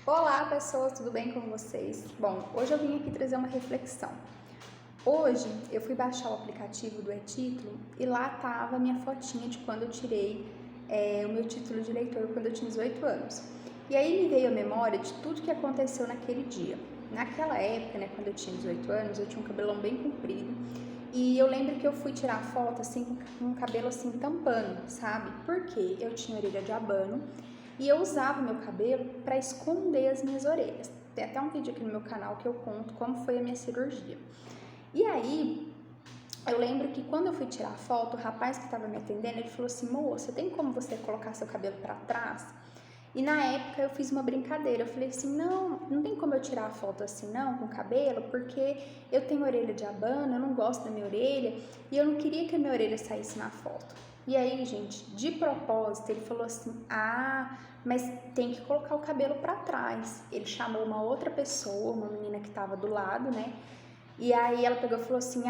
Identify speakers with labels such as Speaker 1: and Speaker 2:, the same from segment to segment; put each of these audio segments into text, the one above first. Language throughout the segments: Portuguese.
Speaker 1: Olá pessoas, tudo bem com vocês? Bom, hoje eu vim aqui trazer uma reflexão. Hoje eu fui baixar o aplicativo do e-título e lá tava a minha fotinha de quando eu tirei o meu título de eleitor quando eu tinha 18 anos. E aí me veio a memória de tudo que aconteceu naquele dia. Naquela época, né, quando eu tinha 18 anos, eu tinha um cabelão bem comprido e eu lembro que eu fui tirar foto assim com o cabelo assim tampando, sabe? Porque eu tinha orelha de abano e eu usava o meu cabelo para esconder as minhas orelhas. Tem até um vídeo aqui no meu canal que eu conto como foi a minha cirurgia. E aí, eu lembro que quando eu fui tirar a foto, o rapaz que estava me atendendo, ele falou assim: moça, tem como você colocar seu cabelo para trás? E na época eu fiz uma brincadeira, eu falei assim, não tem como eu tirar a foto assim não, com o cabelo, porque eu tenho orelha de abano, eu não gosto da minha orelha, e eu não queria que a minha orelha saísse na foto. E aí, gente, de propósito, ele falou assim, mas tem que colocar o cabelo para trás. Ele chamou uma outra pessoa, uma menina que estava do lado, né? E aí ela pegou e falou assim,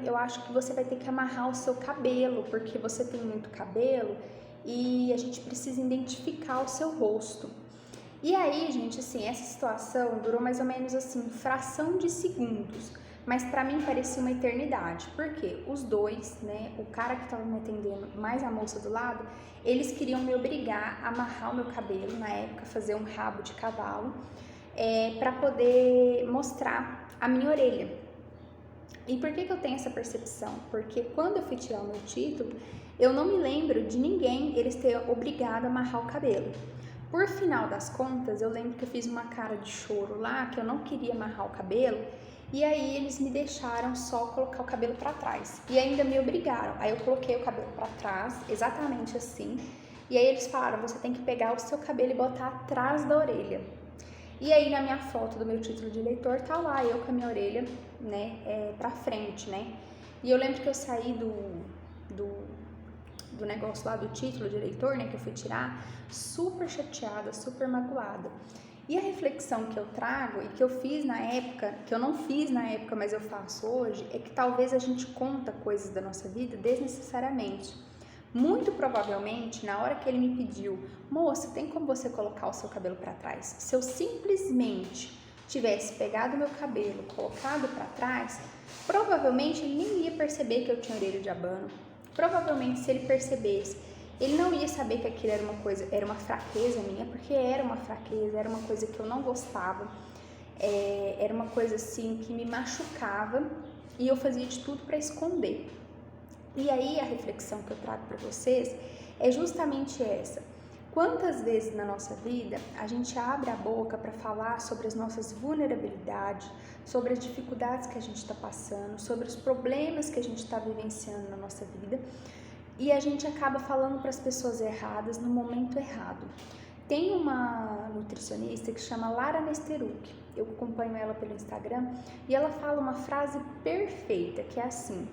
Speaker 1: eu acho que você vai ter que amarrar o seu cabelo, porque você tem muito cabelo e a gente precisa identificar o seu rosto. E aí, gente, assim, essa situação durou mais ou menos assim, fração de segundos, mas pra mim parecia uma eternidade, porque os dois, né, o cara que tava me atendendo, mais a moça do lado, eles queriam me obrigar a amarrar o meu cabelo, na época, fazer um rabo de cavalo, para poder mostrar a minha orelha. E por que eu tenho essa percepção? Porque quando eu fui tirar o meu título, eu não me lembro de ninguém eles ter obrigado a amarrar o cabelo. Por final das contas, eu lembro que eu fiz uma cara de choro lá, que eu não queria amarrar o cabelo, e aí eles me deixaram só colocar o cabelo para trás. E ainda me obrigaram. Aí eu coloquei o cabelo para trás, exatamente assim. E aí eles falaram: você tem que pegar o seu cabelo e botar atrás da orelha. E aí na minha foto do meu título de eleitor tá lá eu com a minha orelha, né, pra frente, né? E eu lembro que eu saí do negócio lá do título de eleitor, né, que eu fui tirar, super chateada, super magoada. E a reflexão que eu trago e que eu fiz na época, que eu não fiz na época, mas eu faço hoje, é que talvez a gente conta coisas da nossa vida desnecessariamente. Muito provavelmente, na hora que ele me pediu, moça, tem como você colocar o seu cabelo para trás? Se eu simplesmente tivesse pegado o meu cabelo, colocado para trás, provavelmente ele nem ia perceber que eu tinha orelha de abano. Provavelmente, se ele percebesse, ele não ia saber que aquilo era uma fraqueza minha, porque era uma fraqueza, era uma coisa que eu não gostava, era uma coisa assim que me machucava e eu fazia de tudo para esconder. E aí a reflexão que eu trago para vocês é justamente essa. Quantas vezes na nossa vida a gente abre a boca para falar sobre as nossas vulnerabilidades, sobre as dificuldades que a gente está passando, sobre os problemas que a gente está vivenciando na nossa vida e a gente acaba falando para as pessoas erradas no momento errado. Tem uma nutricionista que chama Lara Nesteruk, eu acompanho ela pelo Instagram e ela fala uma frase perfeita que é assim: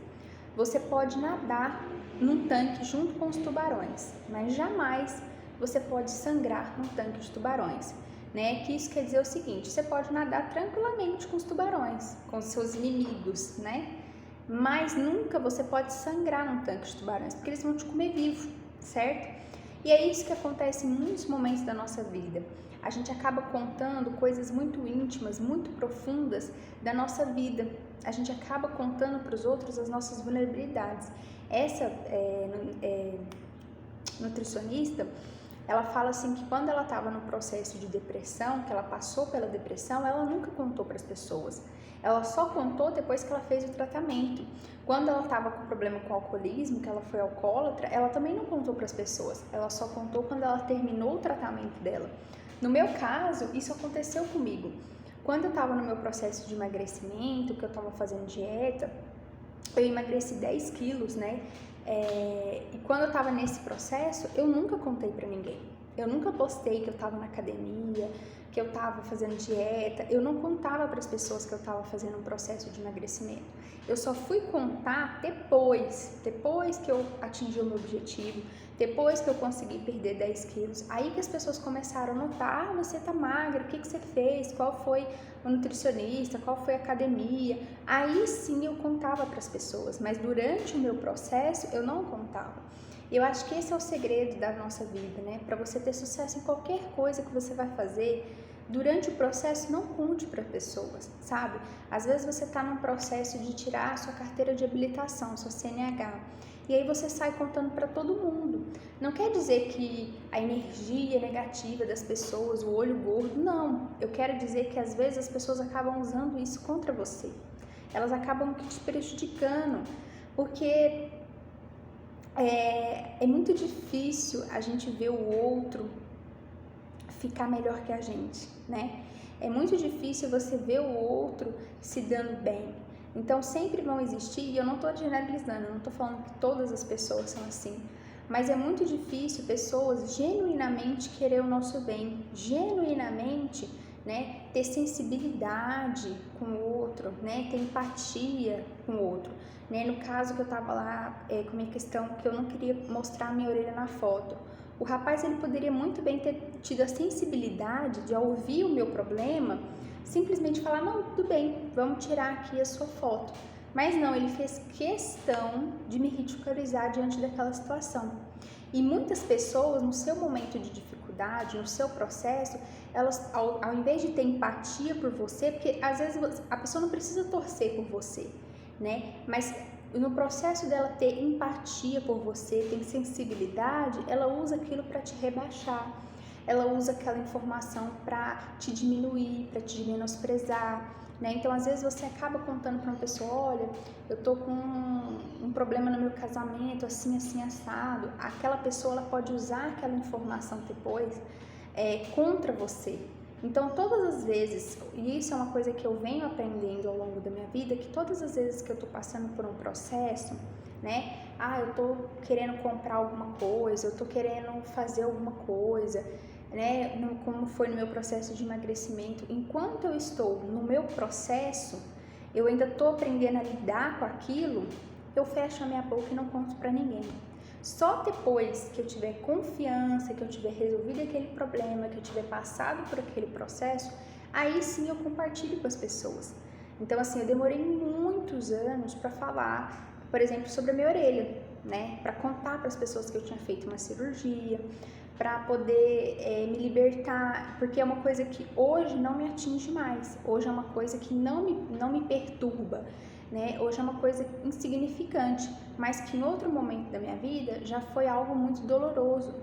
Speaker 1: você pode nadar num tanque junto com os tubarões, mas jamais você pode sangrar num tanque de tubarões, né? Que isso quer dizer o seguinte: você pode nadar tranquilamente com os tubarões, com os seus inimigos, né? Mas nunca você pode sangrar num tanque de tubarões, porque eles vão te comer vivo, certo? E é isso que acontece em muitos momentos da nossa vida. A gente acaba contando coisas muito íntimas, muito profundas da nossa vida. A gente acaba contando para os outros as nossas vulnerabilidades. Essa nutricionista, ela fala assim que quando ela estava no processo de depressão, que ela passou pela depressão, ela nunca contou para as pessoas. Ela só contou depois que ela fez o tratamento. Quando ela estava com problema com o alcoolismo, que ela foi alcoólatra, ela também não contou para as pessoas. Ela só contou quando ela terminou o tratamento dela. No meu caso, isso aconteceu comigo. Quando eu estava no meu processo de emagrecimento, que eu estava fazendo dieta, eu emagreci 10 quilos, né? E quando eu estava nesse processo, eu nunca contei para ninguém. Eu nunca postei que eu estava na academia, que eu estava fazendo dieta. Eu não contava para as pessoas que eu estava fazendo um processo de emagrecimento. Eu só fui contar depois que eu atingi o meu objetivo, depois que eu consegui perder 10 quilos. Aí que as pessoas começaram a notar: você tá magra, o que você fez? Qual foi o nutricionista? Qual foi a academia? Aí sim eu contava para as pessoas, mas durante o meu processo eu não contava. Eu acho que esse é o segredo da nossa vida, né? Para você ter sucesso em qualquer coisa que você vai fazer, Durante o processo, não conte para pessoas, sabe? Às vezes você está num processo de tirar a sua carteira de habilitação, sua CNH, e aí você sai contando para todo mundo. Não quer dizer que a energia negativa das pessoas, o olho gordo, não. Eu quero dizer que às vezes as pessoas acabam usando isso contra você. Elas acabam te prejudicando, porque é muito difícil a gente ver o outro ficar melhor que a gente, né? É muito difícil você ver o outro se dando bem. Então sempre vão existir, e eu não estou generalizando, eu não estou falando que todas as pessoas são assim, mas é muito difícil pessoas genuinamente querer o nosso bem, genuinamente, né, ter sensibilidade com o outro, né, ter empatia com o outro. Né? No caso que eu estava lá com a minha questão que eu não queria mostrar a minha orelha na foto, o rapaz ele poderia muito bem ter tido a sensibilidade de, ao ouvir o meu problema, simplesmente falar, não, tudo bem, vamos tirar aqui a sua foto. Mas não, ele fez questão de me ridicularizar diante daquela situação. E muitas pessoas, no seu momento de dificuldade, no seu processo, elas, ao invés de ter empatia por você, porque às vezes a pessoa não precisa torcer por você, né? Mas no processo dela ter empatia por você, ter sensibilidade, ela usa aquilo para te rebaixar. Ela usa aquela informação para te diminuir, para te menosprezar, né? Então, às vezes você acaba contando para uma pessoa, olha, eu tô com um problema no meu casamento, assim, assim, assado. Aquela pessoa, ela pode usar aquela informação depois contra você. Então, todas as vezes, e isso é uma coisa que eu venho aprendendo ao longo da minha vida, que todas as vezes que eu tô passando por um processo, né? Eu tô querendo comprar alguma coisa, eu tô querendo fazer alguma coisa, né? Como foi no meu processo de emagrecimento. Enquanto eu estou no meu processo, eu ainda tô aprendendo a lidar com aquilo, eu fecho a minha boca e não conto pra ninguém. Só depois que eu tiver confiança, que eu tiver resolvido aquele problema, que eu tiver passado por aquele processo, aí sim eu compartilho com as pessoas. Então, assim, eu demorei muitos anos para falar, por exemplo, sobre a minha orelha, né? Para contar para as pessoas que eu tinha feito uma cirurgia, para poder me libertar, porque é uma coisa que hoje não me atinge mais, hoje é uma coisa que não me perturba, né? Hoje é uma coisa insignificante, mas que em outro momento da minha vida já foi algo muito doloroso,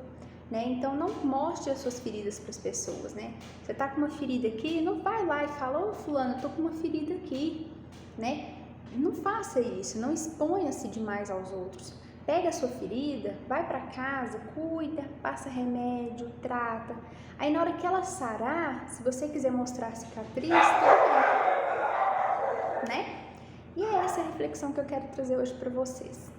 Speaker 1: né? Então não mostre as suas feridas para as pessoas, né? Você tá com uma ferida aqui, não vai lá e fala, ô fulano, eu tô com uma ferida aqui, né? Não faça isso, não exponha-se demais aos outros. Pega a sua ferida, vai para casa, cuida, passa remédio, trata. Aí na hora que ela sarar, se você quiser mostrar a cicatriz, né? E é essa a reflexão que eu quero trazer hoje para vocês.